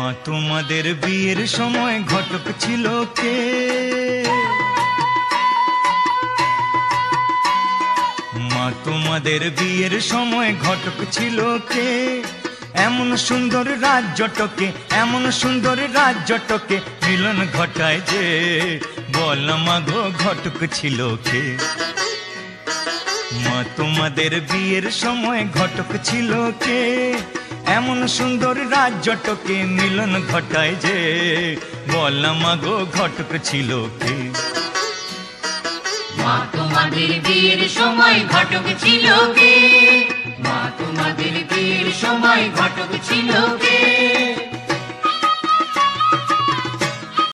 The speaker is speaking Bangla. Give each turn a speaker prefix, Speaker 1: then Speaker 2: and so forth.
Speaker 1: মা তোমাদের বিয়ের সময় ঘটক ছিল কে? মা তোমাদের বিয়ের সময় ঘটক ছিল কে? এমন সুন্দর রাজ্যটকে, এমন সুন্দর রাজ্যটকে মিলন ঘটায় যে, বল মা গো ঘটক ছিল কে? মা তোমাদের বিয়ের সময় ঘটক ছিল কে? এমন সুন্দর রাজ্যটকে মিলন ঘটায় যে, বল মা গো ঘটক ছিল কে?
Speaker 2: মা তোমাদের বিয়ের সময় ঘটক ছিল কে? মা তোমাদের বিয়ের সময় ঘটক ছিল কে?